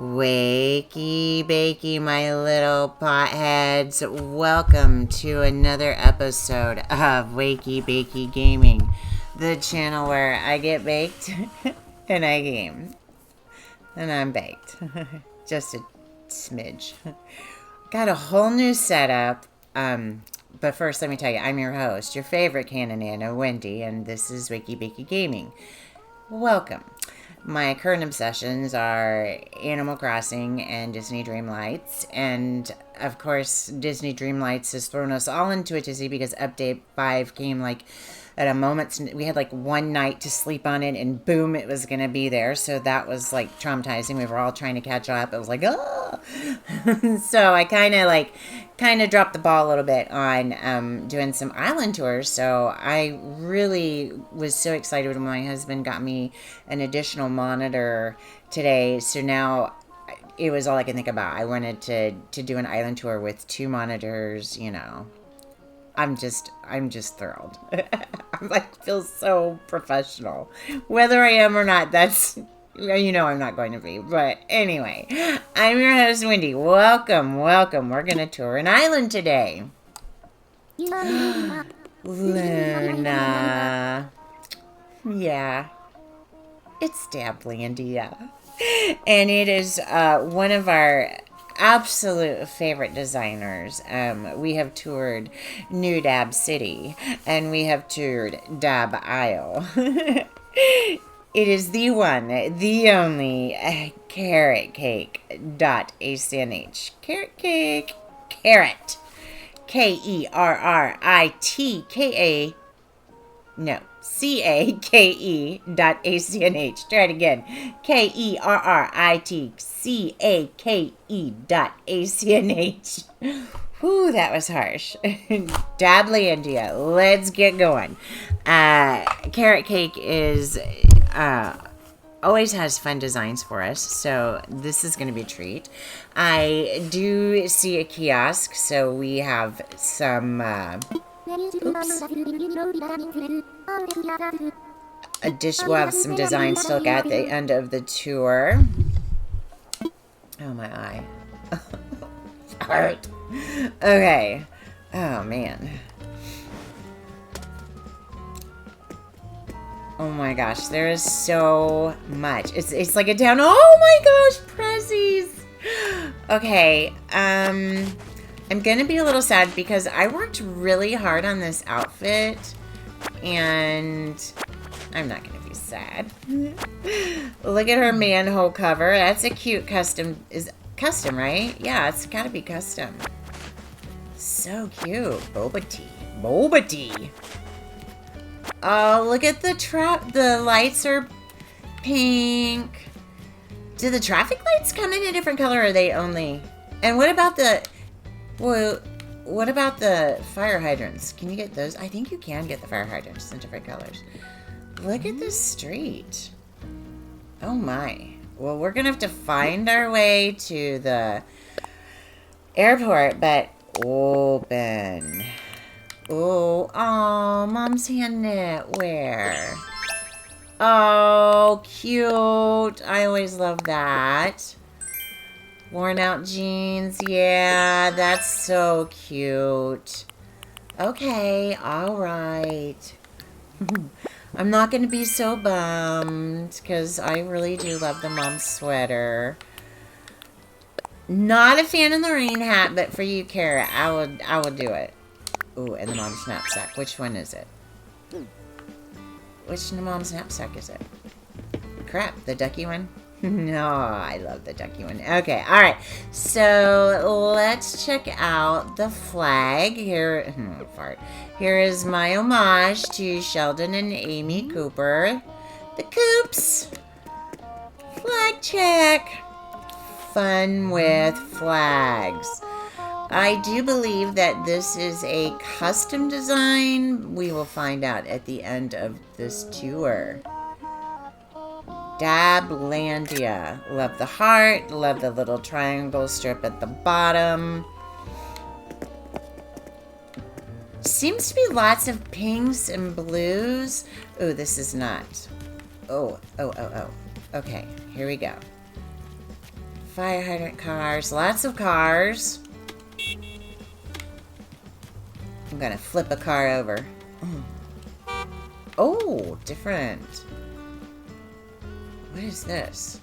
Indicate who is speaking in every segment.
Speaker 1: Wakey Bakie, my little potheads. Welcome to another episode of Wakie Bakie Gaming, the channel where I get baked and I game. And I'm baked. Just a smidge. Got a whole new setup. But first, let me tell you, I'm your host, your favorite Canonana, Wendy, and this is Wakie Bakie Gaming. Welcome. My current obsessions are Animal Crossing and Disney Dreamlights. And, of course, Disney Dreamlights has thrown us all into a tizzy because Update 5 came, at a moment's... We had, one night to sleep on it, and boom, it was going to be there. So that was, traumatizing. We were all trying to catch up. It was oh! So I kind of dropped the ball a little bit on doing some island tours. So I really was so excited when my husband got me an additional monitor today. So now it was all I could think about. I wanted to do an island tour with 2 monitors, I'm just thrilled. I feel so professional. Whether I am or not, that's... I'm not going to be. But anyway, I'm your host, Wendy. Welcome. We're going to tour an island today. Luna. Yeah. It's Dablandia. And it is one of our absolute favorite designers. We have toured New Dab City. And we have toured Dab Isle. It is the one, the only kerritcake.acnh. Kerrit cake. Kerrit. Kerritka. No. CAKE.acnh. Try it again. KERRITCAKE.acnh. Whew, that was harsh. Dablandia. Let's get going. Kerrit Cake is always has fun designs for us, so this is going to be a treat. I do see a kiosk, so we have some we'll have some designs to look at the end of the tour. Oh, my eye. Hurt. Okay. Oh, man. Oh my gosh, there is so much. It's like a town. Oh my gosh, prezzies. Okay, I'm gonna be a little sad because I worked really hard on this outfit, and I'm not gonna be sad. Look at her manhole cover. That's a cute custom. Is custom, right? Yeah, it's gotta be custom. So cute. Boba tea. Oh, look at the the lights are pink. Do the traffic lights come in a different color, or are they only... And what about the... Well, what about the fire hydrants? Can you get those? I think you can get the fire hydrants in different colors. Look at this street. Oh my. Well, we're gonna have to find our way to the airport, but open. Oh, Mom's hand knit. Where? Oh, cute. I always love that. Worn out jeans. Yeah, that's so cute. Okay, all right. I'm not going to be so bummed because I really do love the mom sweater. Not a fan of the rain hat, but for you, Kara, I would do it. Ooh, and the mom's knapsack. Which one is it? Which mom's knapsack is it? Crap, the ducky one? No, I love the ducky one. Okay, alright. So, let's check out the flag. Here, fart. Here is my homage to Sheldon and Amy Cooper. The Coops! Flag check! Fun with flags. I do believe that this is a custom design. We will find out at the end of this tour. Dablandia. Love the heart. Love the little triangle strip at the bottom. Seems to be lots of pinks and blues. Oh, this is not. Oh. Okay, here we go. Fire hydrant cars. Lots of cars. I'm gonna flip a car over. Oh, different. What is this?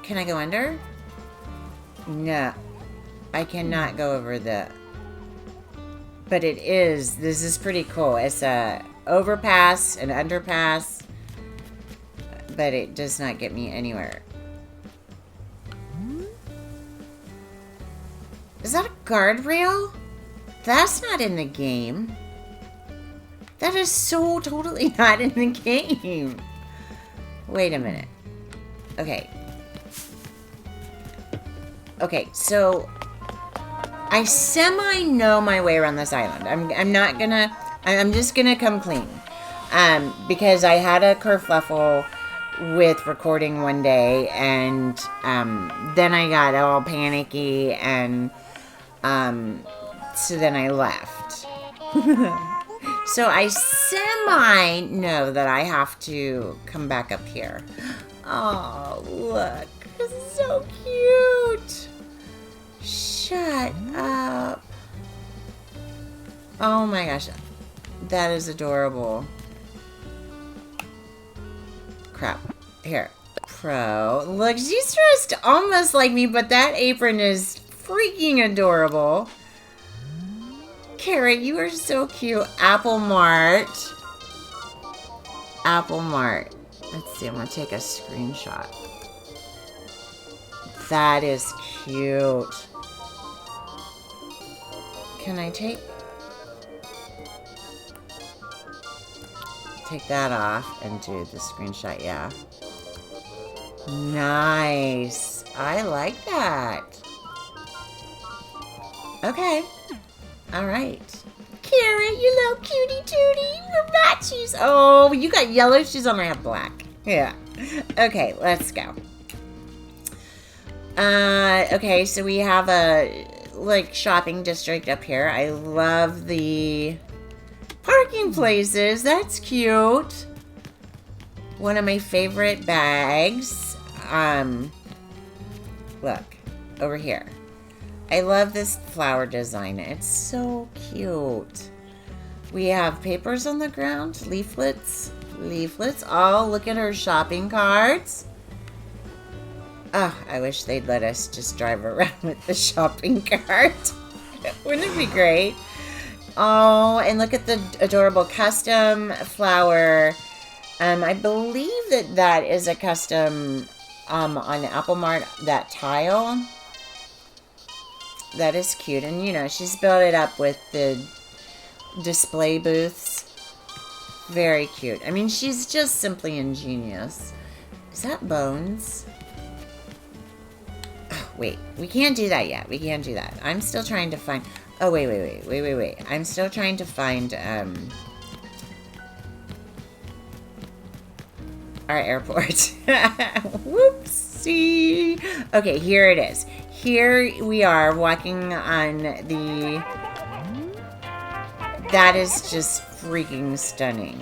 Speaker 1: Can I go under? No. I cannot go over the... But it is. This is pretty cool. It's a overpass, an underpass. But it does not get me anywhere. Is that a guardrail? That's not in the game. That is so totally not in the game. Wait a minute. Okay. Okay, so I semi know my way around this island. I'm just gonna come clean. Because I had a kerfuffle with recording one day, and then I got all panicky, and so then I left. So I semi know that I have to come back up here. Oh, look. This is so cute. Shut up. Oh my gosh. That is adorable. Crap. Here. Pro. Look, she's dressed almost like me, but that apron is freaking adorable. Kerrit, you are so cute. Apple Mart. Apple Mart. Let's see, I'm going to take a screenshot. That is cute. Can I take that off and do the screenshot? Yeah. Nice. I like that. Okay. All right. Kerrit, you little cutie tootie. Your matchies. Oh, you got yellow shoes on. I have black. Yeah. Okay, let's go. Okay, so we have a, like, shopping district up here. I love the parking places. That's cute. One of my favorite bags. Look, over here. I love this flower design. It's so cute. We have papers on the ground, leaflets. Oh, look at her shopping carts. Oh, I wish they'd let us just drive around with the shopping cart. Wouldn't it be great? Oh, and look at the adorable custom flower. I believe that is a custom on Apple Mart, that tile. That is cute. And, you know, she's built it up with the display booths. Very cute. I mean, she's just simply ingenious. Is that bones? Oh, wait. We can't do that yet. We can't do that. I'm still trying to find... Oh, wait. I'm still trying to find, our airport. Whoopsie. Okay, here it is. Here we are walking on the... That is just freaking stunning.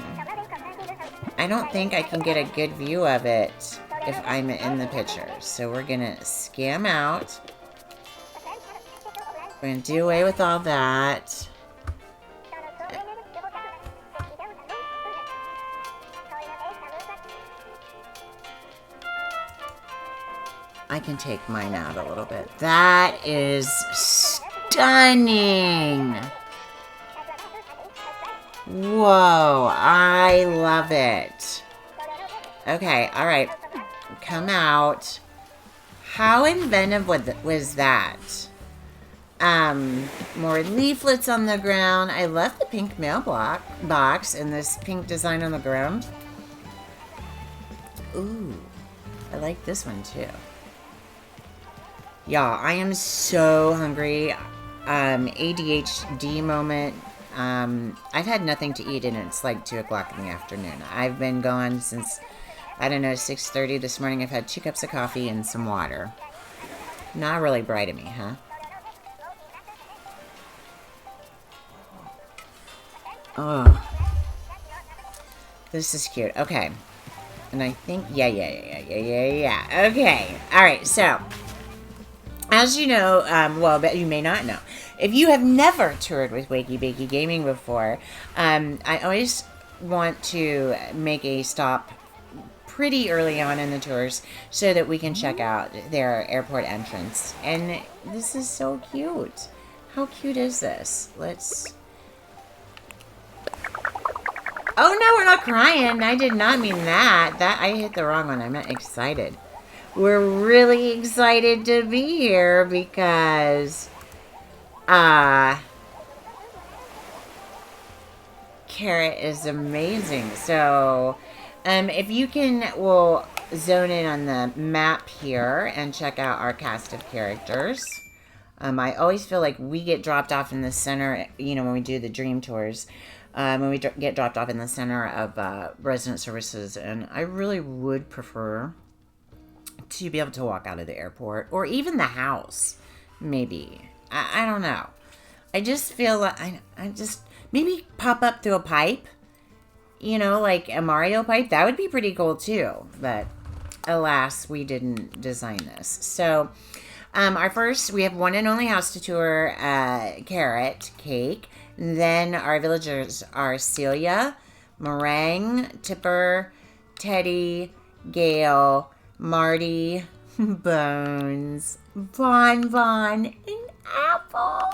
Speaker 1: I don't think I can get a good view of it if I'm in the picture. So we're gonna scam out. We're gonna do away with all that. I can take mine out a little bit. That is stunning. Whoa, I love it. Okay, all right. Come out. How inventive was that? More leaflets on the ground. I love the pink box and this pink design on the ground. Ooh, I like this one too. Y'all, I am so hungry. ADHD moment. I've had nothing to eat and it's like 2 o'clock in the afternoon. I've been gone since, I don't know, 6:30 this morning. I've had 2 cups of coffee and some water. Not really bright of me, huh? Oh. This is cute. Okay. And I think, yeah. Okay. All right. So, as you know, well, but you may not know, if you have never toured with Wakie Bakie Gaming before, I always want to make a stop pretty early on in the tours so that we can check out their airport entrance. And this is so cute. How cute is this? Let's... Oh no, we're not crying. I did not mean that. I hit the wrong one. I meant excited. We're really excited to be here because Kerrit is amazing. So if you can, we'll zone in on the map here and check out our cast of characters. I always feel like we get dropped off in the center, you know, when we do the dream tours, when we get dropped off in the center of resident services, and I really would prefer to be able to walk out of the airport, or even the house, maybe. I don't know. I just feel like I just, maybe pop up through a pipe, you know, like a Mario pipe. That would be pretty cool too, but alas, we didn't design this. So, our first, we have one and only house to tour, Kerrit Cake. Then our villagers are Celia, Meringue, Tipper, Teddy, Gail, Marty, Bones, Bon, and Apple,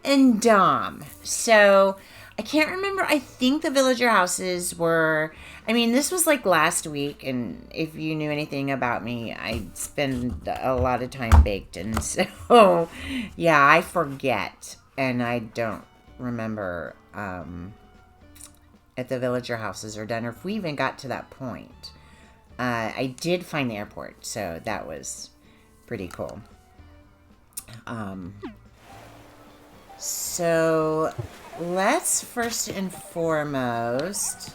Speaker 1: and Dom. So, I can't remember. I think the villager houses were... I mean, this was like last week, and if you knew anything about me, I spend a lot of time baked, and so, yeah, I forget, and I don't remember if the villager houses are done, or if we even got to that point. I did find the airport, so that was pretty cool. So, let's first and foremost...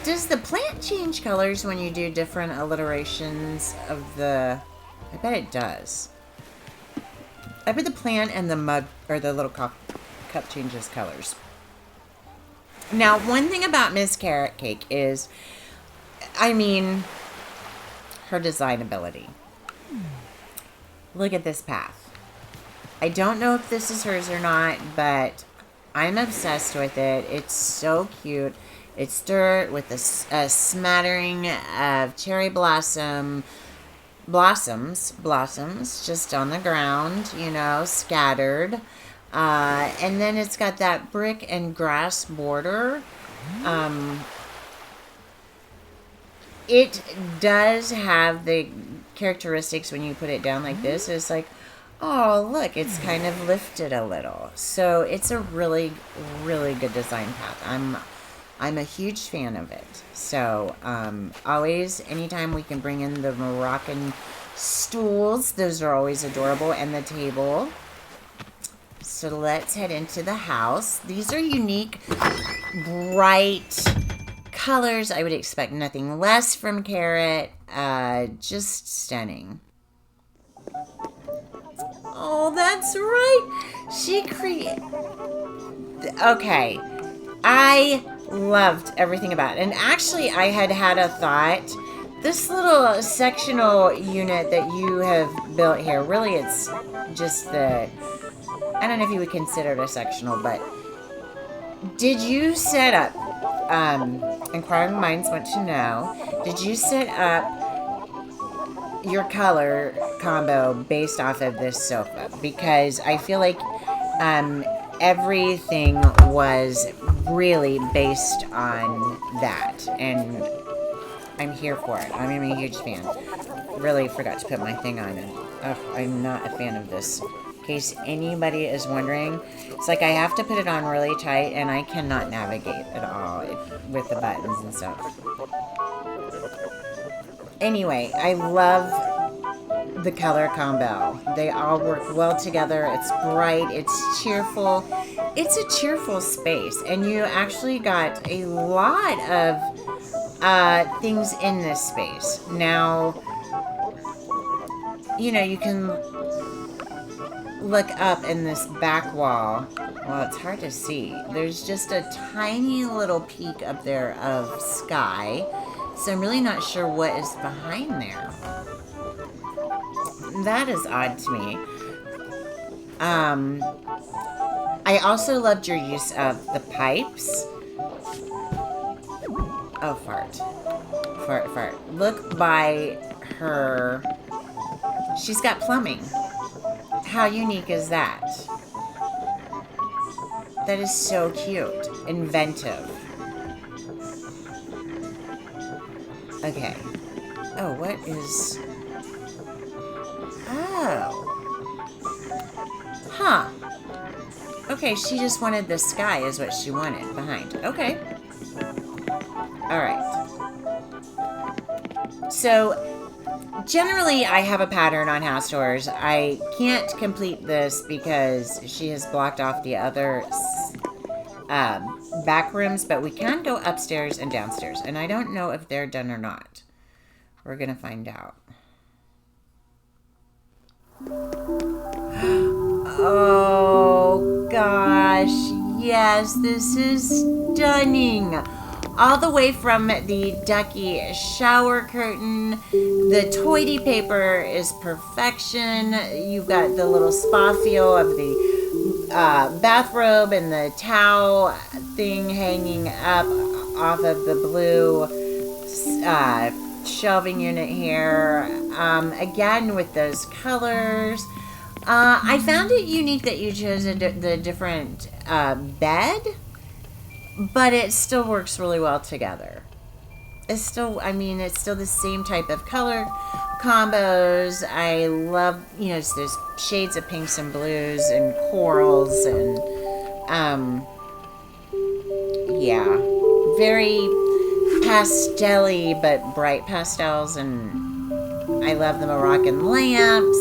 Speaker 1: Does the plant change colors when you do different alliterations of the... I bet it does. I bet the plant and the mug, or the little cup changes colors. Now, one thing about Miss Kerrit Cake is, I mean, her design ability. Look at this path. I don't know if this is hers or not, but I'm obsessed with it. It's so cute. It's dirt with a smattering of cherry blossoms just on the ground, you know, scattered. And then it's got that brick and grass border. It does have the characteristics when you put it down like this. It's like, oh, look, it's kind of lifted a little. So it's a really, really good design path. I'm a huge fan of it. So, always, anytime we can bring in the Moroccan stools, those are always adorable, and the table. So let's head into the house. These are unique, bright colors. I would expect nothing less from Kerrit. Just stunning. Oh, that's right. She created... Okay. I loved everything about it. And actually, I had a thought. This little sectional unit that you have built here, really it's just the... I don't know if you would consider it a sectional, but... Did you set up... inquiring minds want to know. Did you set up your color combo based off of this sofa? Because I feel like everything was really based on that, and I'm here for it. I'm a huge fan. Really forgot to put my thing on, and I'm not a fan of this. In case anybody is wondering, it's like I have to put it on really tight, and I cannot navigate at all with the buttons and stuff. Anyway, I love the color combo. They all work well together. It's bright. It's cheerful. It's a cheerful space. And you actually got a lot of things in this space. Now, you know, you can look up in this back wall Well, it's hard to see. There's just a tiny little peak up there of sky. So I'm really not sure what is behind there. That is odd to me. I also loved your use of the pipes. Oh, fart. Fart, fart. Look by her. She's got plumbing. How unique is that? That is so cute. Inventive. Okay. Oh, what is... Oh. Huh. Okay, she just wanted the sky is what she wanted behind. Okay. Alright. So, generally I have a pattern on house tours. I can't complete this because she has blocked off the other back rooms, but we can go upstairs and downstairs. And I don't know if they're done or not. We're going to find out. Oh, gosh. Yes, this is stunning. All the way from the ducky shower curtain. The toity paper is perfection. You've got the little spa feel of the bathrobe and the towel thing hanging up off of the blue shelving unit here. Again, with those colors. I found it unique that you chose the different bed, but it still works really well together. It's still, I mean, it's still the same type of color combos. I love, you know, it's those shades of pinks and blues and corals and, yeah, very pastel-y but bright pastels, and I love the Moroccan lamps.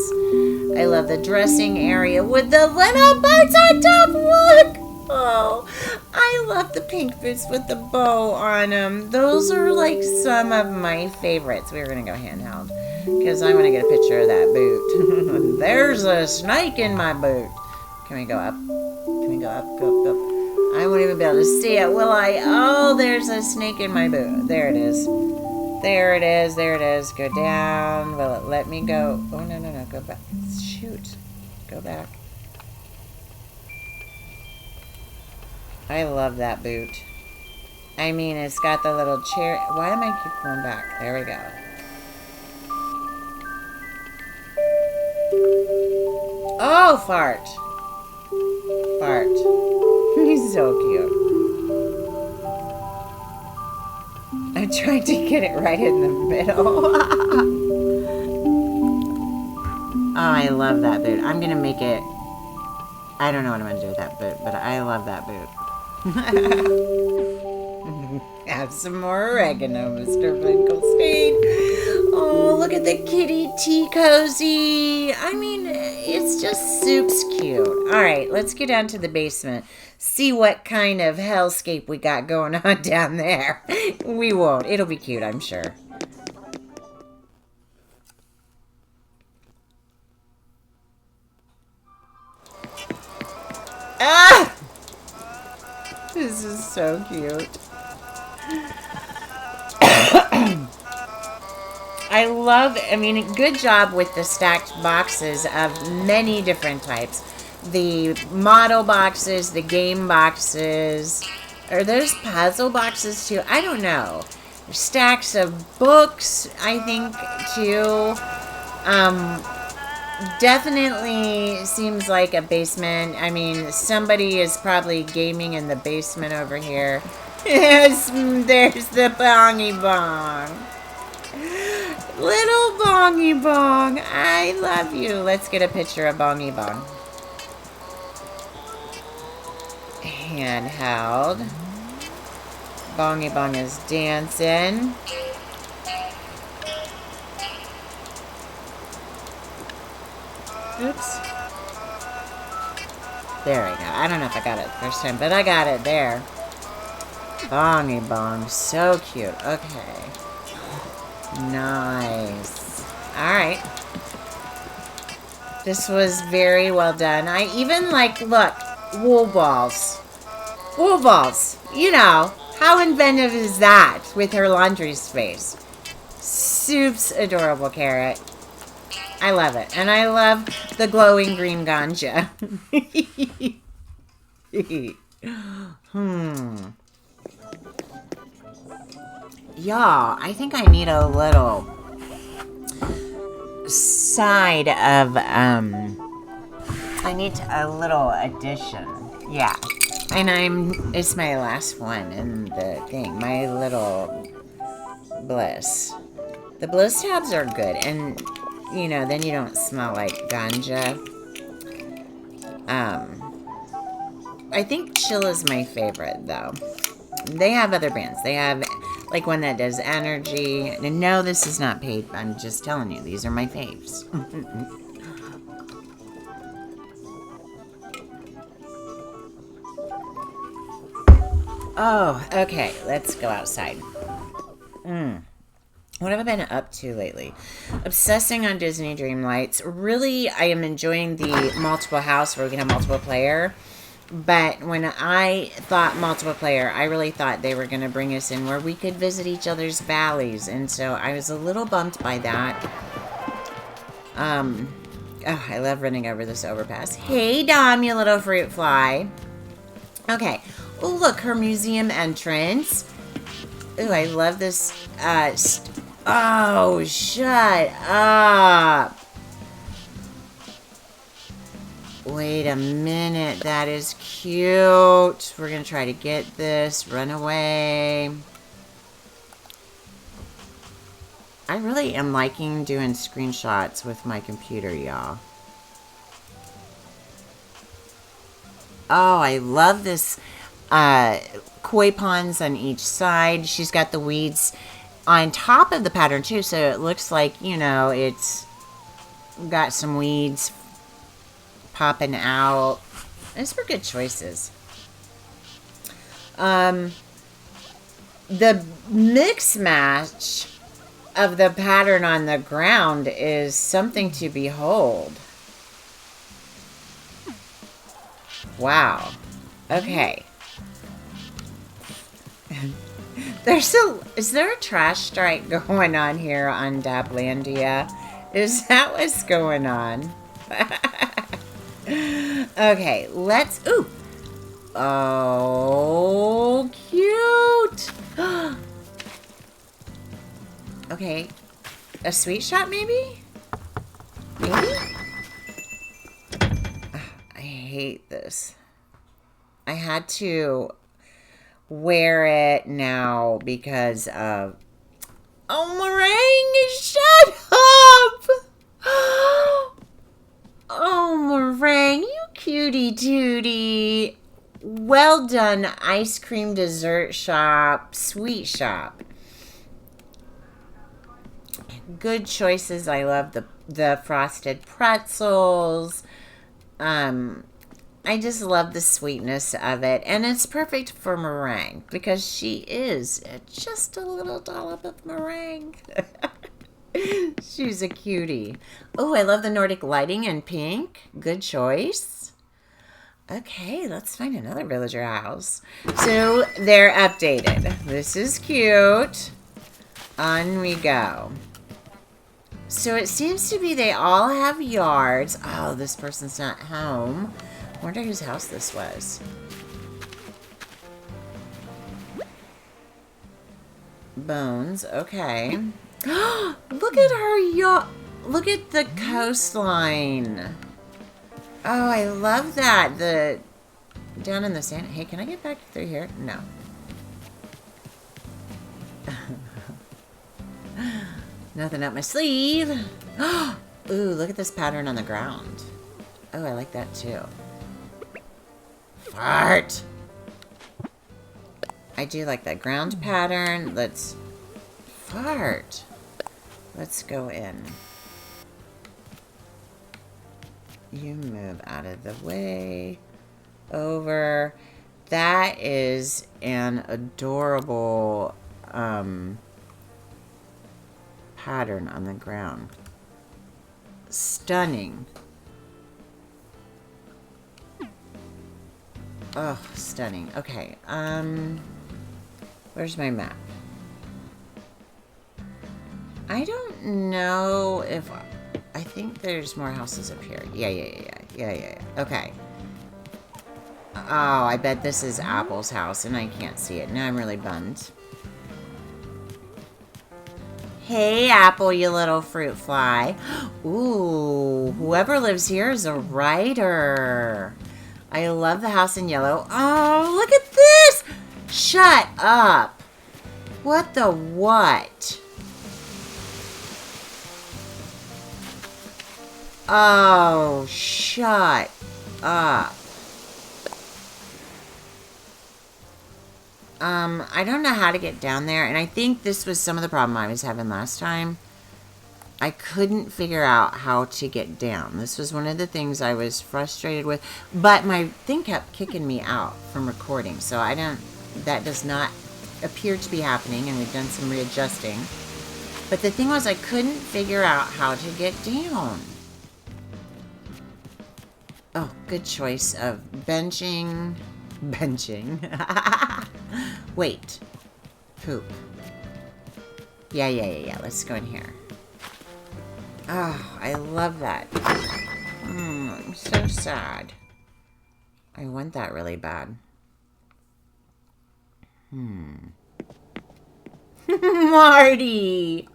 Speaker 1: I love the dressing area with the little boats on top. Look! Oh, I love the pink boots with the bow on them. Those are like some of my favorites. We're going to go handheld because I want to get a picture of that boot. There's a snake in my boot. Can we go up? Can we go up? Go, go. I won't even be able to see it, will I? Oh, there's a snake in my boot. There it is. There it is. There it is. Go down. Will it let me go? Oh, no, no, no. Go back. Shoot. Go back. I love that boot. I mean, it's got the little chair. Why am I keep going back? There we go. Oh, fart. Fart. He's so cute. I tried to get it right in the middle. Oh, I love that boot. I'm going to make it... I don't know what I'm going to do with that boot, but I love that boot. Have some more oregano, Mr. Finkelstein. Oh, look at the kitty tea cozy. I mean, it's just soup's cute. All right, let's get down to the basement. See what kind of hellscape we got going on down there. We won't. It'll be cute, I'm sure. Ah! This is so cute. I love, I mean, good job with the stacked boxes of many different types. The model boxes, the game boxes. Are those puzzle boxes too? I don't know. Stacks of books, I think, too. Definitely seems like a basement. I mean, somebody is probably gaming in the basement over here. Yes, there's the bongy bong. Little bongy bong. I love you. Let's get a picture of bongy bong. Handheld. Bongy bong is dancing. Oops. There we go. I don't know if I got it first time, but I got it there. Bongy bong. So cute. Okay. Nice. Alright. This was very well done. I even like, look, wool balls. Wool balls. You know, how inventive is that with her laundry space? Soup's adorable, Kerrit. I love it. And I love the glowing green ganja. Y'all, I think I need a little side of, I need a little addition. Yeah. And it's my last one in the thing. My little bliss. The bliss tabs are good. And, you know, then you don't smell like ganja. I think Chill is my favorite, though. They have other brands. They have, like, one that does energy. And no, this is not paid. I'm just telling you. These are my faves. Oh, okay. Let's go outside. What have I been up to lately? Obsessing on Disney Dreamlights. Really, I am enjoying the multiple house where we can have multiple player. But when I thought multiple player, I really thought they were going to bring us in where we could visit each other's valleys. And so I was a little bummed by that. Oh, I love running over this overpass. Hey, Dom, you little fruit fly. Okay. Oh, look, her museum entrance. Ooh, I love this. Oh, shut up. Wait a minute. That is cute. We're going to try to get this. Run away. I really am liking doing screenshots with my computer, y'all. Oh, I love this. Koi ponds on each side. She's got the weeds on top of the pattern too, so it looks like, you know, it's got some weeds popping out. These were good choices. The mix match of the pattern on the ground is something to behold. Wow. Okay. Is there a trash strike going on here on Dablandia? Is that what's going on? Okay, let's, ooh. Oh, cute. Okay, a sweet shop maybe? Maybe? I hate this. I had to wear it now because of... Oh, Meringue, shut up! Oh, Meringue, you cutie tootie. Well done, ice cream dessert shop, sweet shop. Good choices. I love the frosted pretzels. I just love the sweetness of it. And it's perfect for meringue because she is just a little dollop of meringue. She's a cutie. Oh, I love the Nordic lighting in pink. Good choice. Okay, let's find another villager house. So they're updated. This is cute. On we go. So it seems to be they all have yards. Oh, this person's not home. I wonder whose house this was. Bones, okay. Look at her yacht. Look at the coastline. Oh, I love that. The down in the sand. Hey, can I get back through here? No. Nothing up my sleeve. Ooh, look at this pattern on the ground. Oh, I like that too. Fart. I do like that ground pattern. Let's fart. Let's go in. You move out of the way. Over. That is an adorable pattern on the ground. Stunning. Oh, stunning. Okay. Where's my map? I don't know if... I think there's more houses up here. Yeah. Okay. Oh, I bet this is Apple's house, and I can't see it. Now I'm really bummed. Hey, Apple, you little fruit fly. Ooh, whoever lives here is a writer. I love the house in yellow. Oh, look at this! Shut up. What the what? Oh, shut up. I don't know how to get down there, and I think this was some of the problem I was having last time. I couldn't figure out how to get down. This was one of the things I was frustrated with, but my thing kept kicking me out from recording, so that does not appear to be happening, and we've done some readjusting. But the thing was, I couldn't figure out how to get down. Oh, good choice of benching. Wait. Poop. Yeah. Let's go in here. Oh, I love that. I'm so sad. I want that really bad. Marty!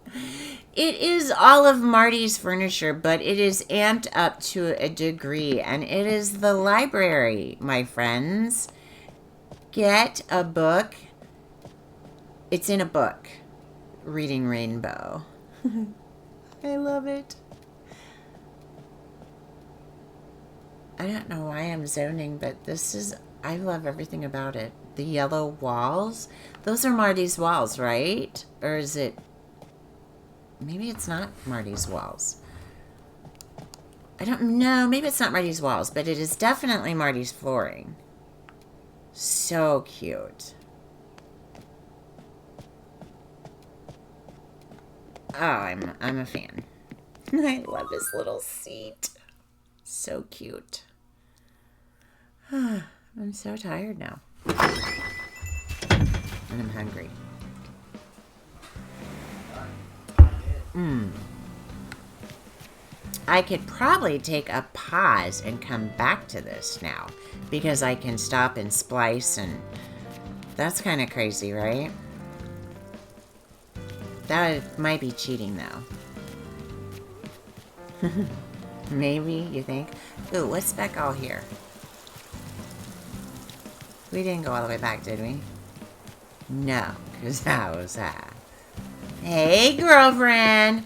Speaker 1: It is all of Marty's furniture, but it is amped up to a degree, and it is the library, my friends. Get a book. It's in a book. Reading Rainbow. I love it. I don't know why I'm zoning, but I love everything about it. The yellow walls. Those are Marty's walls, right? Or is it... Maybe it's not Marty's walls. I don't know. Maybe it's not Marty's walls, but it is definitely Marty's flooring. So cute. Oh, I'm a fan. I love his little seat. So cute. I'm so tired now. And I'm hungry. I could probably take a pause and come back to this now, because I can stop and splice, and that's kind of crazy, right? That might be cheating, though. Maybe, you think? Ooh, what's back all here? We didn't go all the way back, did we? No, because that was that. Hey, girlfriend!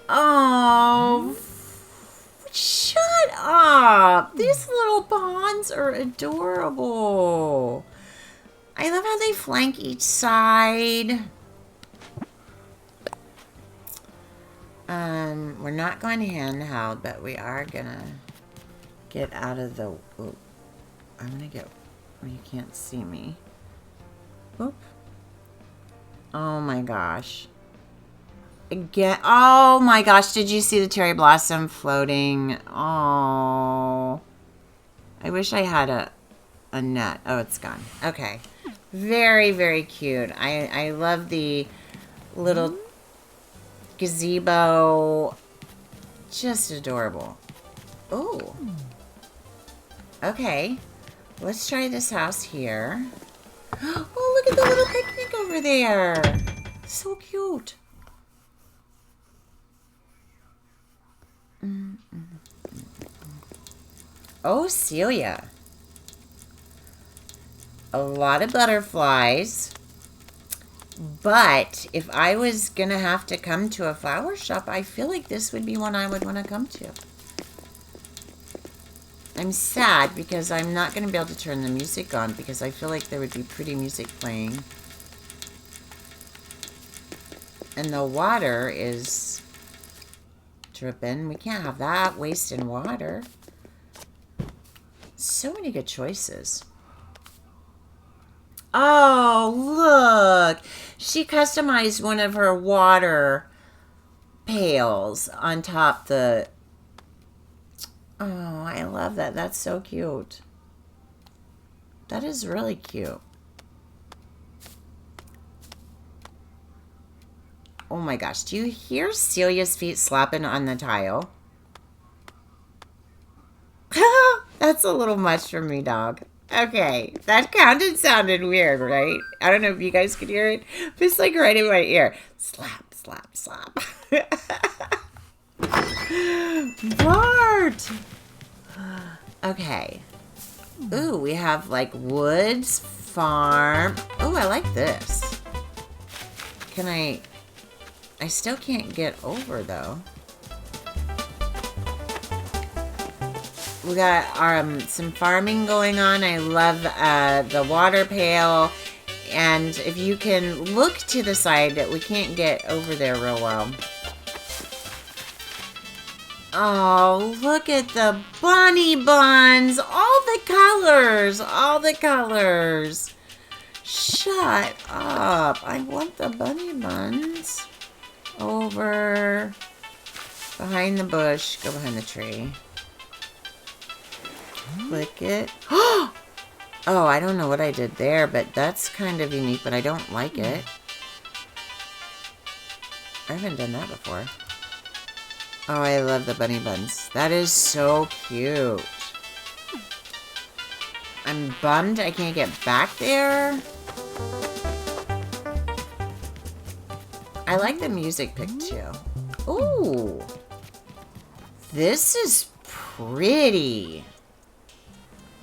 Speaker 1: Oh, shut up! These little ponds are adorable. I love how they flank each side. We're not going handheld, but we are gonna get out of the... Ooh, I'm gonna get where you can't see me. Oop. Oh my gosh. Again. Oh my gosh, did you see the cherry blossom floating? Oh. I wish I had a net. Oh, it's gone. Okay. Very, very cute. I love the little gazebo. Just adorable. Oh. Okay. Let's try this house here. Oh, look at the little picnic over there. So cute. Oh, Celia. A lot of butterflies. But if I was going to have to come to a flower shop, I feel like this would be one I would want to come to. I'm sad because I'm not going to be able to turn the music on because I feel like there would be pretty music playing. And the water is dripping. We can't have that wasting water. So many good choices. Oh, look. She customized one of her water pails on top the... Oh, I love that. That's so cute. That is really cute. Oh my gosh, do you hear Celia's feet slapping on the tile? That's a little much for me, dog. Okay, that sounded weird, right? I don't know if you guys could hear it, but it's like right in my ear. Slap, slap, slap. Bart! Okay. Ooh, we have like woods, farm. Oh, I like this. Can I still can't get over though. We got some farming going on. I love the water pail. And if you can look to the side, we can't get over there real well. Oh, look at the bunny buns. All the colors. All the colors. Shut up. I want the bunny buns. Over. Behind the bush. Go behind the tree. Click it. Oh, I don't know what I did there, but that's kind of unique, but I don't like it. I haven't done that before. Oh, I love the bunny buns. That is so cute. I'm bummed I can't get back there. I like the music pick too. Ooh. This is pretty.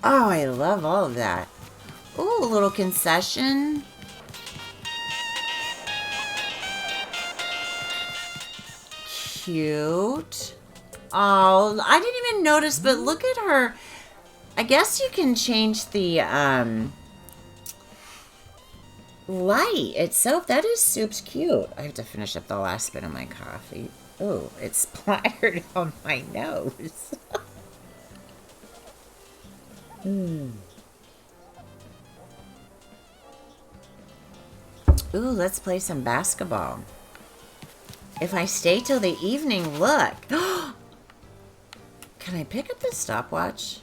Speaker 1: Oh, I love all of that. Ooh, a little concession. Cute. Oh, I didn't even notice, but look at her. I guess you can change the light itself. That is super cute. I have to finish up the last bit of my coffee. Oh, it's splattered on my nose. Ooh, let's play some basketball. If I stay till the evening, look. Can I pick up the stopwatch?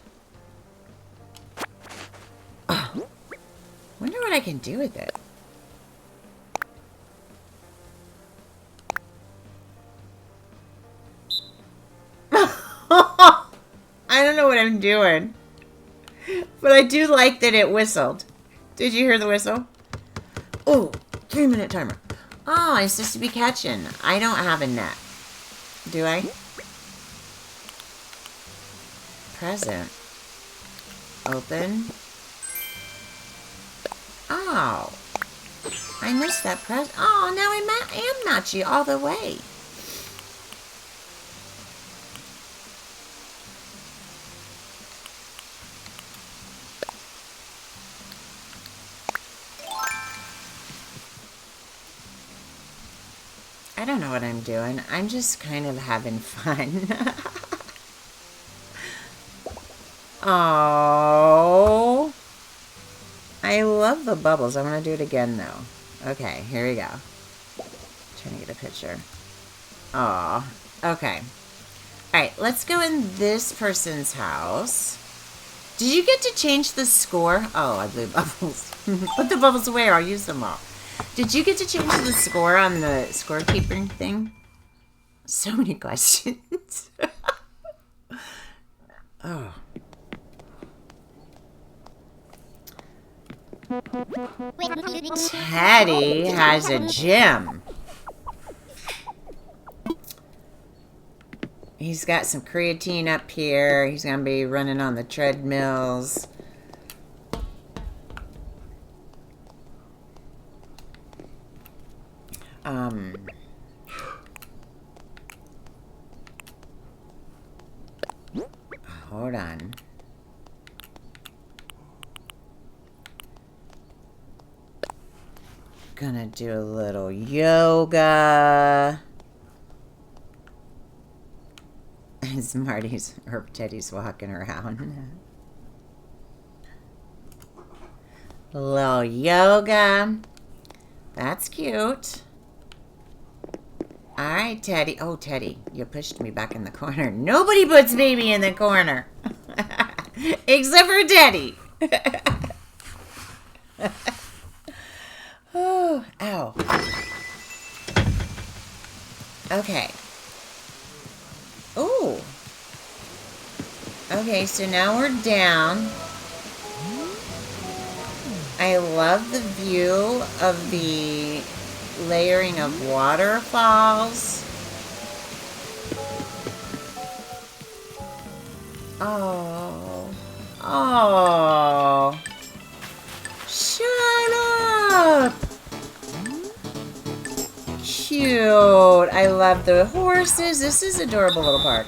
Speaker 1: Oh, wonder what I can do with it. I don't know what I'm doing. But I do like that it whistled. Did you hear the whistle? Oh, 3-minute timer. Oh, I'm supposed to be catching. I don't have a net. Do I? Present. Open. Oh. I missed that present. Oh, now I am matchy all the way. I don't know what I'm doing. I'm just kind of having fun. Oh, I love the bubbles. I'm going to do it again, though. Okay, here we go. Trying to get a picture. Oh, okay. All right, let's go in this person's house. Did you get to change the score? Oh, I blew bubbles. Put the bubbles away or I'll use them all. Did you get to change the score on the scorekeeping thing? So many questions. Oh. Teddy has a gym. He's got some creatine up here. He's going to be running on the treadmills. Hold on. Gonna do a little yoga. As Marty's or Teddy's walking around. A little yoga. That's cute. All right, Teddy. Oh, Teddy, you pushed me back in the corner. Nobody puts baby in the corner. Except for Teddy. Oh, ow. Okay. Ooh. Okay, so now we're down. I love the view of the layering of waterfalls. Oh. Oh. Shut up. Cute. I love the horses. This is an adorable little park.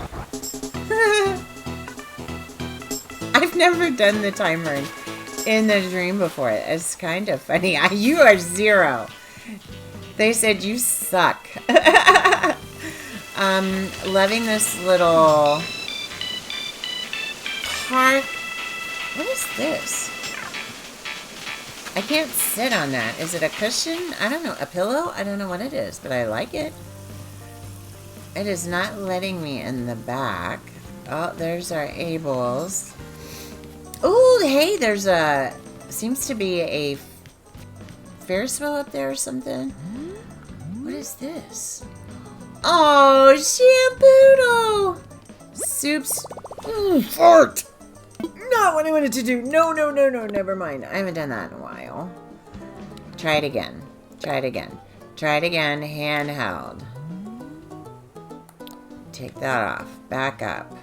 Speaker 1: I've never done the timer in the dream before. It's kind of funny. You are 0. They said you suck. Loving this little park. What is this? I can't sit on that. Is it a cushion? I don't know. A pillow? I don't know what it is, but I like it. It is not letting me in the back. Oh, there's our Abels. Oh, hey, there's a... Seems to be a Ferris wheel up there or something. What is this? Oh, Shampoo! Soups. Fart! Not what I wanted to do. No, no, no, no. Never mind. I haven't done that in a while. Try it again. Try it again. Try it again. Handheld. Take that off. Back up.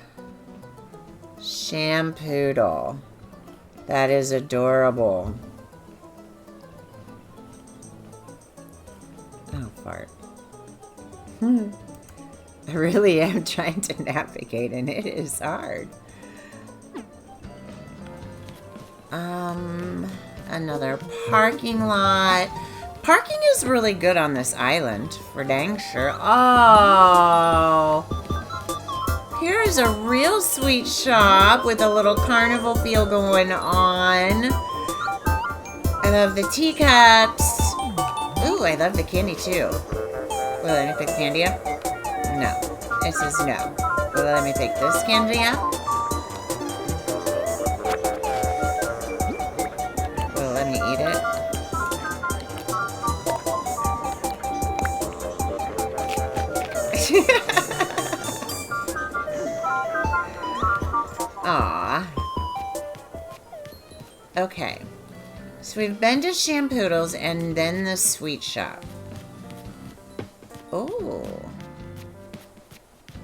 Speaker 1: Shampoo. That is adorable. Oh, fart. I really am trying to navigate, and it is hard. Another parking lot. Parking is really good on this island, for dang sure. Oh, here's a real sweet shop with a little carnival feel going on. I love the teacups. Ooh, I love the candy too. Will let me pick the candy up? No. It says no. Will let me pick this candy up? Will let me eat it? Aw. Okay. So we've been to Shampoodles and then the sweet shop. Oh.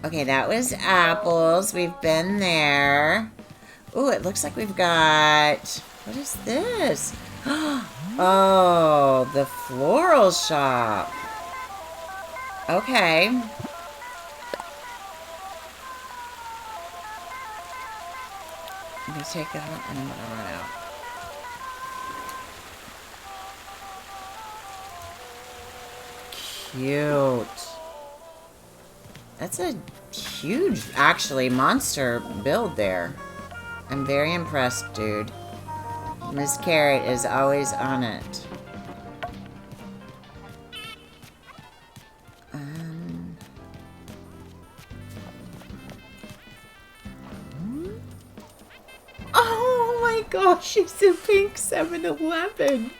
Speaker 1: Okay, that was apples. We've been there. Oh, it looks like we've got... What is this? Oh, the floral shop. Okay. Let me take that out and I'm gonna run out. Cute. That's a huge, actually, monster build there. I'm very impressed, dude. Miss Kerrit is always on it. Oh my gosh, it's a pink 7-Eleven.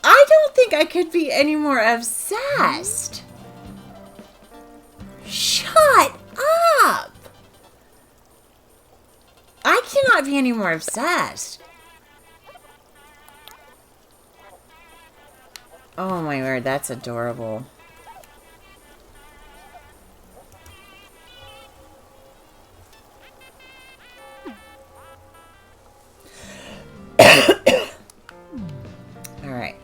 Speaker 1: I don't think I could be any more obsessed. Shut up! I cannot be any more obsessed. Oh my word, that's adorable. All right.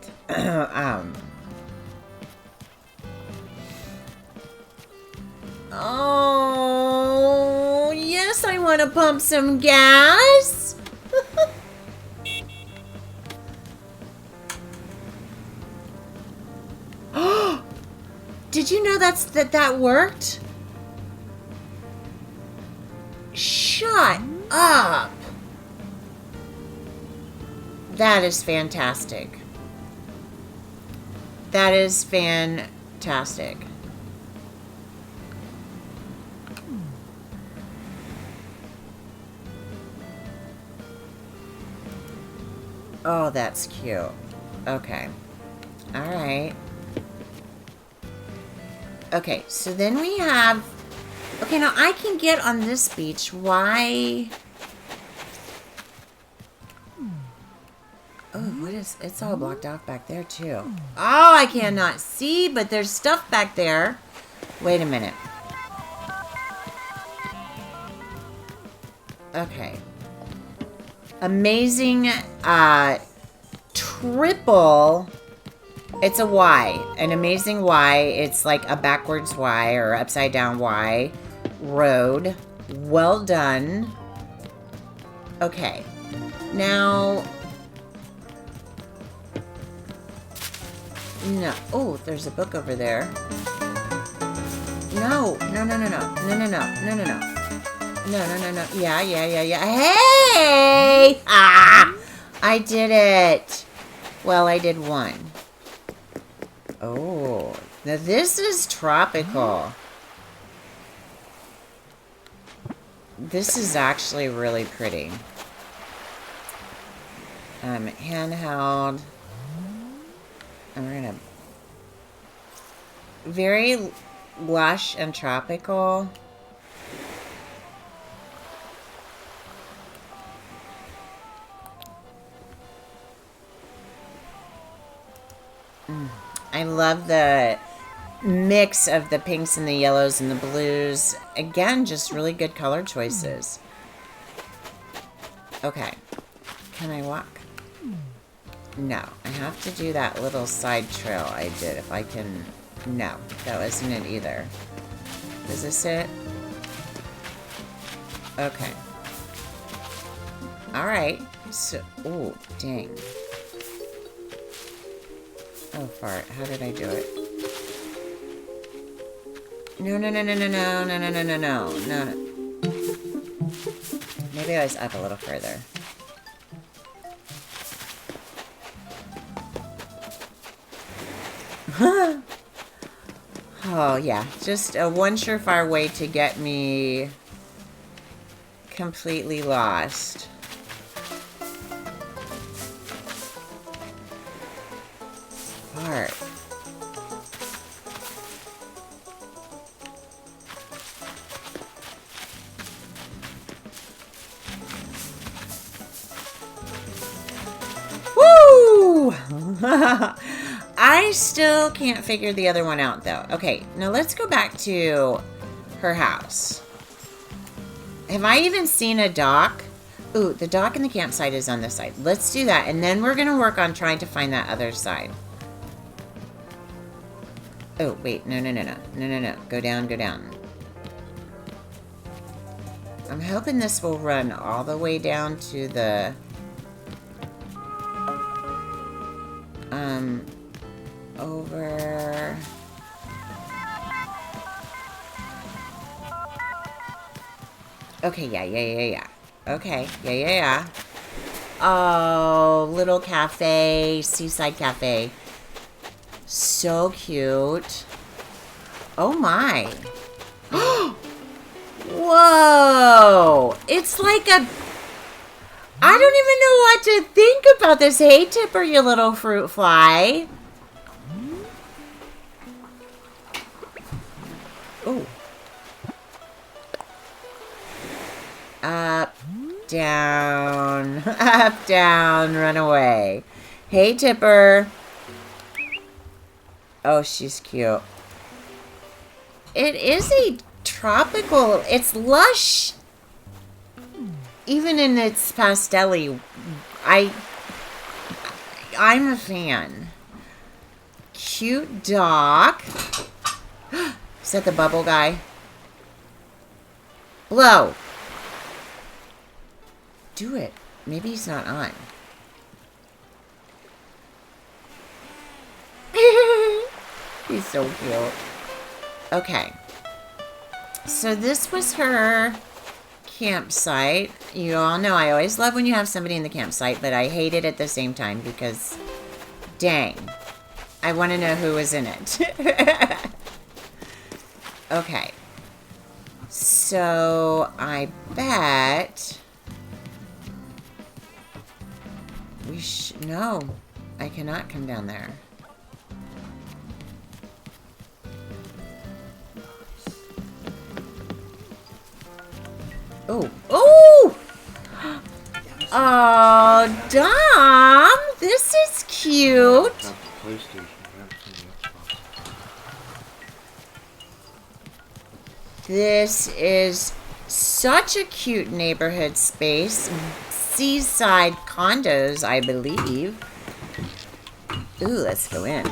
Speaker 1: Oh, yes, I want to pump some gas. Did you know that worked? Shut up. That is fantastic. That is fantastic. Oh, that's cute. Okay. All right. Okay, so then we have... Okay, now I can get on this beach. Why? Oh, what is... It's all blocked off back there, too. Oh, I cannot see, but there's stuff back there. Wait a minute. Okay. Amazing, triple... It's a Y. An amazing Y. It's like a backwards Y or upside down Y. Road. Well done. Okay. Now... No. Oh, there's a book over there. No. No, no, no, no. No, no, no. No, no, no. No, no, no, no. Yeah, yeah, yeah, yeah. Hey! Ah! I did it. Well, I did one. Oh, now this is tropical. This is actually really pretty. Handheld. And we're gonna... Very lush and tropical. I love the mix of the pinks and the yellows and the blues. Again, just really good color choices. Okay. Can I walk? No. I have to do that little side trail I did. If I can... No. That wasn't it either. Is this it? Okay. Alright. So... Ooh, dang. Oh, fart. How did I do it? No, no, no, no, no, no, no, no, no, no, no, no. Maybe I was up a little further. Oh, yeah. Just a one surefire way to get me completely lost. Fart. Woo! I still can't figure the other one out, though. Okay, now let's go back to her house. Have I even seen a dock? Ooh, the dock and the campsite is on this side. Let's do that, and then we're going to work on trying to find that other side. Oh, wait. No, no, no, no. No, no, no. Go down, go down. I'm hoping this will run all the way down to the... over... Okay, yeah, yeah, yeah, yeah. Okay, yeah, yeah, yeah. Oh, little cafe, seaside cafe. So cute. Oh my. Whoa. It's like a... I don't even know what to think about this. Hey, Tipper, you little fruit fly. Ooh. Up, down, up, down, run away. Hey, Tipper. Oh, she's cute. It is a tropical, it's lush. Even in its pastel-y, I'm a fan. Cute dock. Is that the bubble guy? Blow. Do it. Maybe he's not on. He's so cute. Okay. So this was her campsite. You all know I always love when you have somebody in the campsite, but I hate it at the same time because, dang, I want to know who was in it. Okay. So I bet we No, I cannot come down there. Oh, oh! Oh, Dom, this is cute. This is such a cute neighborhood space. Seaside condos, I believe. Ooh, let's go in.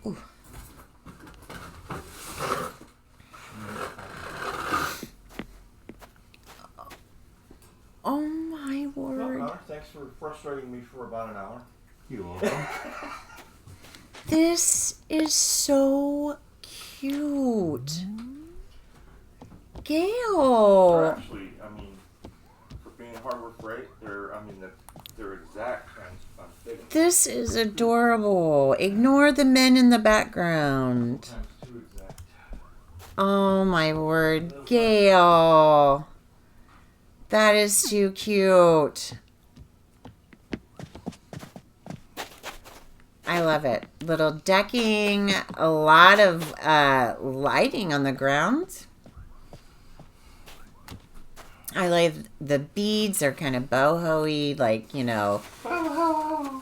Speaker 1: Ooh. Oh my word.
Speaker 2: No, thanks for frustrating me for about an hour.
Speaker 3: You're welcome.
Speaker 1: This is so cute. Gail.
Speaker 2: They're actually, I mean, for being Harbor Freight, they're exact on fitting.
Speaker 1: This is adorable. Ignore the men in the background.
Speaker 2: Times 2 exact.
Speaker 1: Oh my word. Gail. That is too cute. I love it. Little decking, a lot of lighting on the ground. I like the beads are kind of boho-y, like, you know. Oh,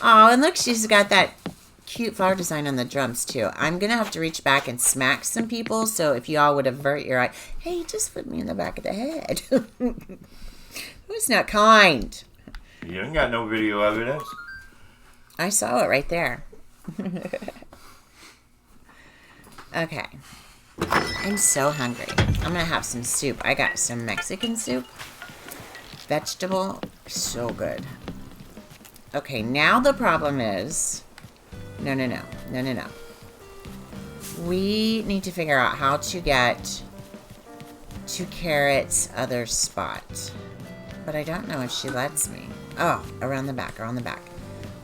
Speaker 1: and look, she's got that cute flower design on the drums, too. I'm going to have to reach back and smack some people, so if you all would avert your eye. Hey, just put me in the back of the head. Who's not kind?
Speaker 2: You ain't got no video evidence.
Speaker 1: I saw it right there. Okay. I'm so hungry. I'm gonna have some soup. I got some Mexican soup. Vegetable. So good. Okay, now the problem is... No. We need to figure out how to get to Kerrit's other spot. But I don't know if she lets me. Oh, around the back.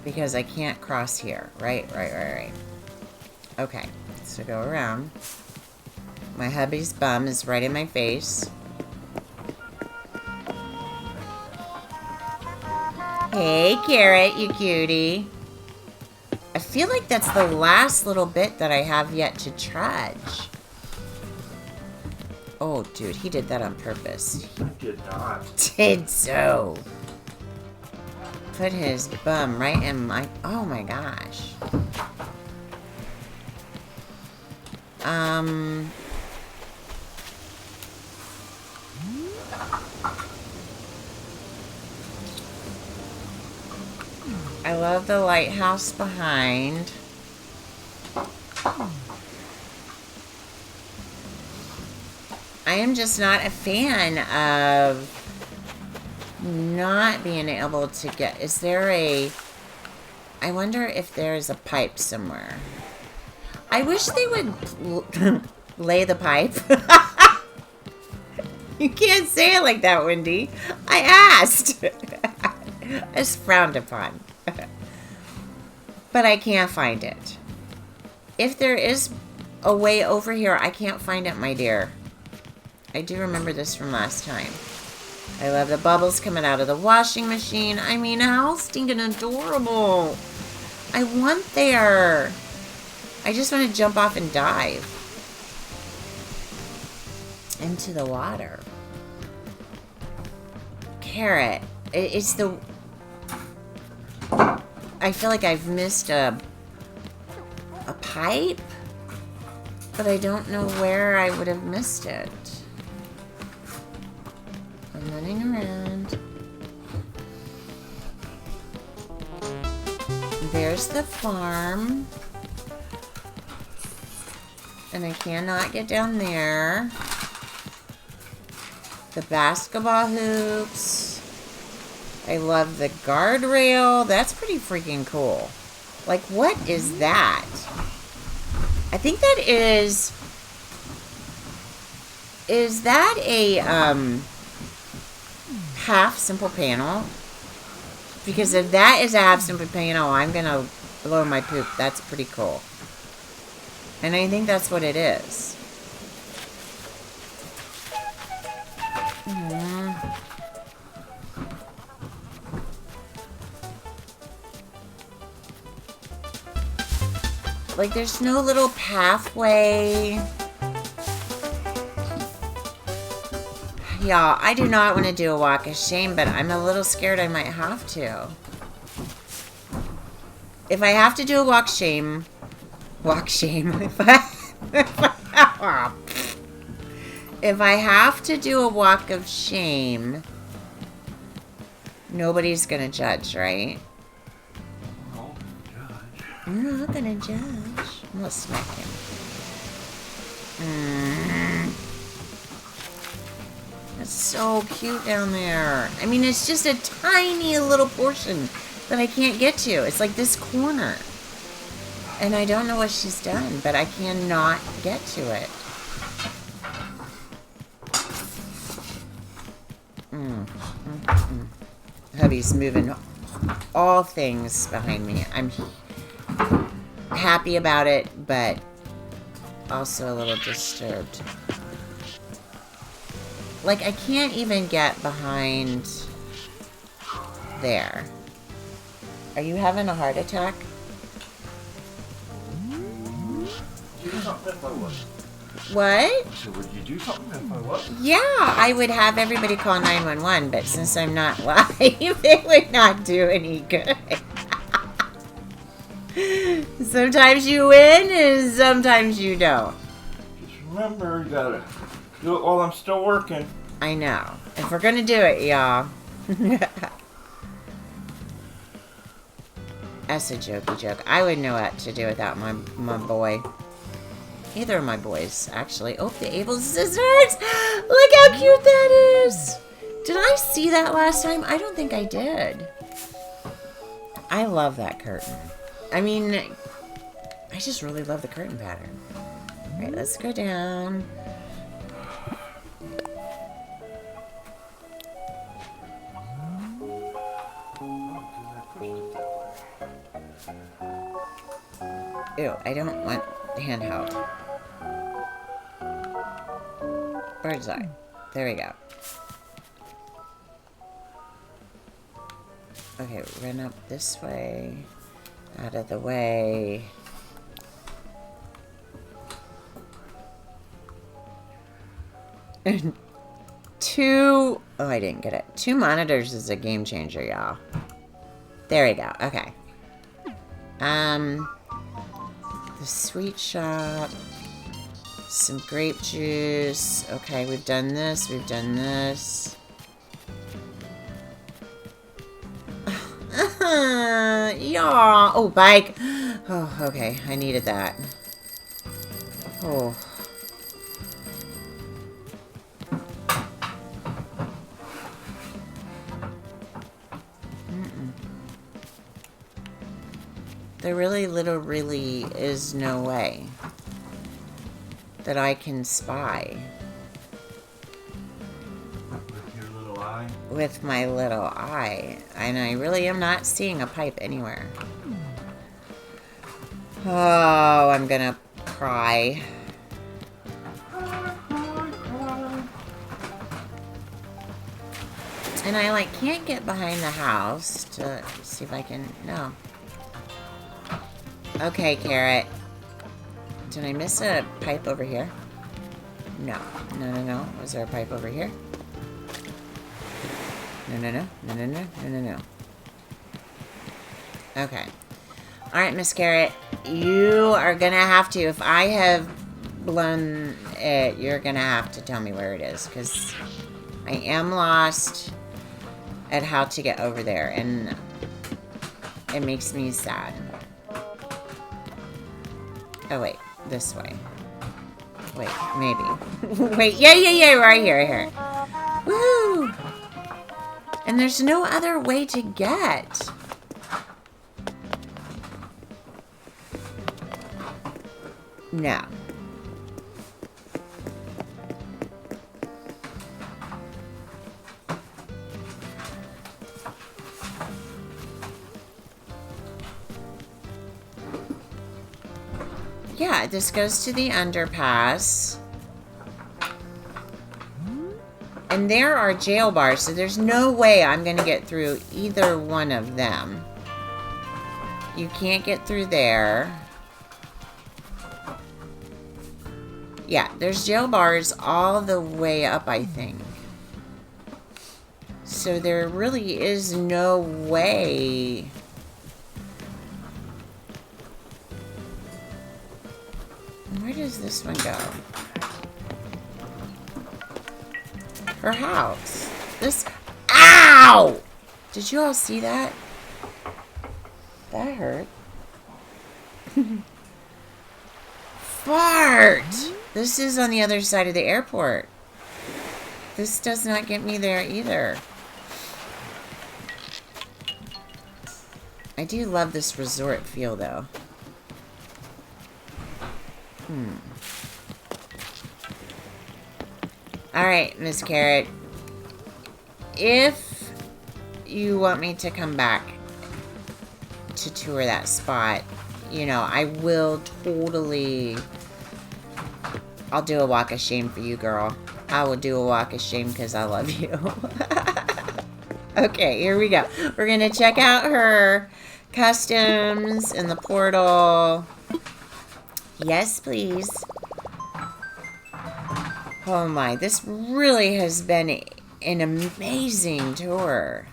Speaker 1: Because I can't cross here. Right. Okay, so go around. My hubby's bum is right in my face. Hey, Kerrit, you cutie. I feel like that's the last little bit that I have yet to trudge. Oh, dude, he did that on purpose.
Speaker 2: I did not.
Speaker 1: Did so. Put his bum right in my... Oh, my gosh. I love the lighthouse behind. I am just not a fan of not being able to get... Is there a... I wonder if there's a pipe somewhere. I wish they would lay the pipe. You can't say it like that, Wendy. I asked. It's frowned upon. But I can't find it. If there is a way over here, I can't find it, my dear. I do remember this from last time. I love the bubbles coming out of the washing machine. I mean, how stinking adorable. I want there. I just want to jump off and dive into the water. Kerrit. It's the... I feel like I've missed a pipe, but I don't know where I would have missed it. I'm running around. There's the farm. And I cannot get down there. The basketball hoops. I love the guardrail. That's pretty freaking cool. Like, what is that? I think that is... Is that a, half simple panel? Because if that is a half simple panel, I'm gonna blow my poop. That's pretty cool. And I think that's what it is. Like, there's no little pathway. Yeah, I do not want to do a walk of shame, but I'm a little scared I might have to. If I have to do a walk shame, if I have to do a walk of shame, nobody's gonna judge, right? I'm not gonna judge. I'm gonna smack him. It's so cute down there. I mean, it's just a tiny little portion that I can't get to. It's like this corner. And I don't know what she's done, but I cannot get to it. Hubby's moving all things behind me. I'm happy about it, but also a little disturbed. Like, I can't even get behind there. Are you having a heart attack? What?
Speaker 2: So would you do something if I was?
Speaker 1: Yeah, I would have everybody call 911, but since I'm not live, it would not do any good. Sometimes you win, and sometimes you don't.
Speaker 2: Just remember, you gotta do it while I'm still working.
Speaker 1: I know. If we're gonna do it, y'all. That's a jokey joke. I wouldn't know what to do without my boy. Either of my boys, actually. Oh, the Able Sisters! Look how cute that is! Did I see that last time? I don't think I did. I love that curtain. I mean, I just really love the curtain pattern. Alright, let's go down. Ew, I don't want handheld. Bird's eye. There we go. Okay, run up this way. Out of the way. And oh, I didn't get it. 2 monitors is a game changer, y'all. There we go. Okay. The sweet shop. Some grape juice. Okay, we've done this. We've done this. Yeah. Oh, bike. Oh, okay. I needed that. Oh. There really literally is no way that I can spy.
Speaker 2: With your little eye?
Speaker 1: With my little eye. And I really am not seeing a pipe anywhere. Oh, I'm gonna cry. And I, like, can't get behind the house to see if I can... No. Okay, Kerrit. Did I miss a pipe over here? No. No, no, no. Was there a pipe over here? No, no, no. No, no, no. No, no, no. Okay. Alright, Miss Kerrit. You are gonna have to, if I have blown it, you're gonna have to tell me where it is, because I am lost at how to get over there, and it makes me sad. Oh, wait. This way. Wait, maybe. Wait, yeah, right here, right here. Woo! And there's no other way to get. No. Yeah, this goes to the underpass. And there are jail bars, so there's no way I'm going to get through either one of them. You can't get through there. Yeah, there's jail bars all the way up, I think. So there really is no way. Where does this one go? Her house. This. Ow! Did you all see that? That hurt. Fart! This is on the other side of the airport. This does not get me there either. I do love this resort feel, though. Alright, Miss Kerrit. If you want me to come back to tour that spot, you know, I will totally... I'll do a walk of shame for you, girl. I will do a walk of shame because I love you. Okay, here we go. We're going to check out her customs in the portal. Yes, please. Oh my, this really has been an amazing tour.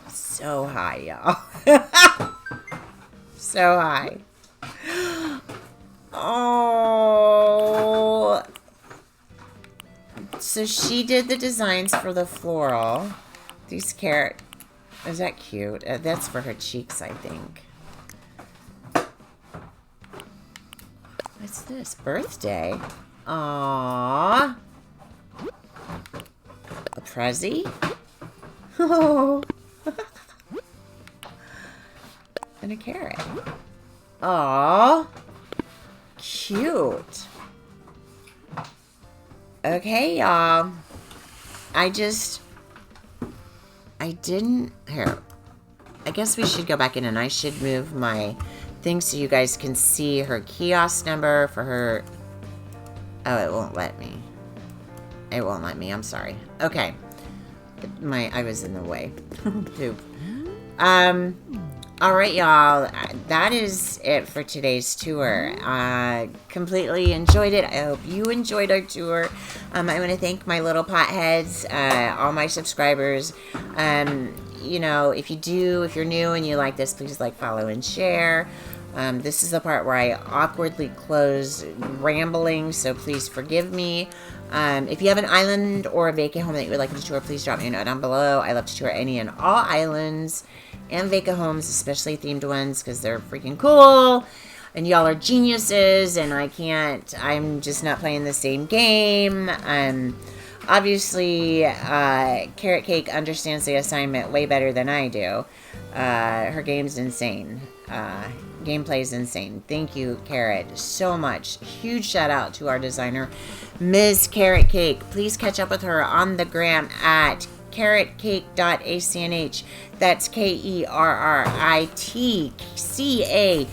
Speaker 1: So high, y'all. So high. Oh. So she did the designs for the floral. These carrot. Is that cute? That's for her cheeks, I think. What's this? Birthday? Aww. A Prezi? Oh. And a carrot. Aww. Cute. Okay, y'all. I didn't... Here. I guess we should go back in and I should move my thing so you guys can see her kiosk number for her... Oh, it won't let me. It won't let me. I'm sorry. Okay. I was in the way. Poop. Alright, y'all. That is it for today's tour. Completely enjoyed it. I hope you enjoyed our tour. I want to thank my little potheads, all my subscribers. You know, if you're new and you like this, please like, follow, and share. This is the part where I awkwardly close rambling, so please forgive me. If you have an island or a vacant home that you would like me to tour, please drop me a note down below. I love to tour any and all islands and vacant homes, especially themed ones, because they're freaking cool. And y'all are geniuses, and I'm just not playing the same game. Obviously, Kerrit Cake understands the assignment way better than I do. Her game's insane. Gameplay's insane. Thank you, Kerrit, so much. Huge shout out to our designer, Ms. Kerrit Cake. Please catch up with her on the gram at kerritcake.acnh. That's KerritCake.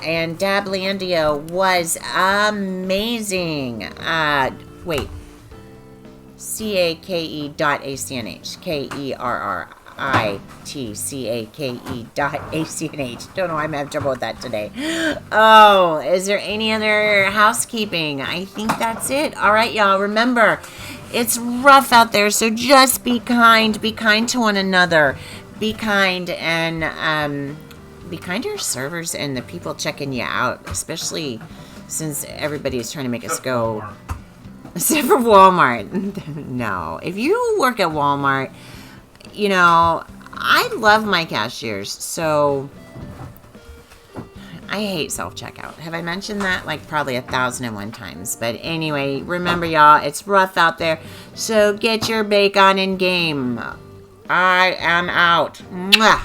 Speaker 1: And Dablandia was amazing. Wait. CAKE.acnh. KerritCake.acnh. Don't know, I'm having trouble with that today. Oh, is there any other housekeeping? I think that's it. All right, y'all. Remember, it's rough out there, so just be kind. Be kind to one another. Be kind, and be kind to your servers and the people checking you out, especially since everybody is trying to make us go. Except for Walmart. No. If you work at Walmart, you know, I love my cashiers, so I hate self-checkout. Have I mentioned that? Like, probably 1,001 times. But anyway, remember, y'all, it's rough out there, so get your bake on in game. I am out. Mwah.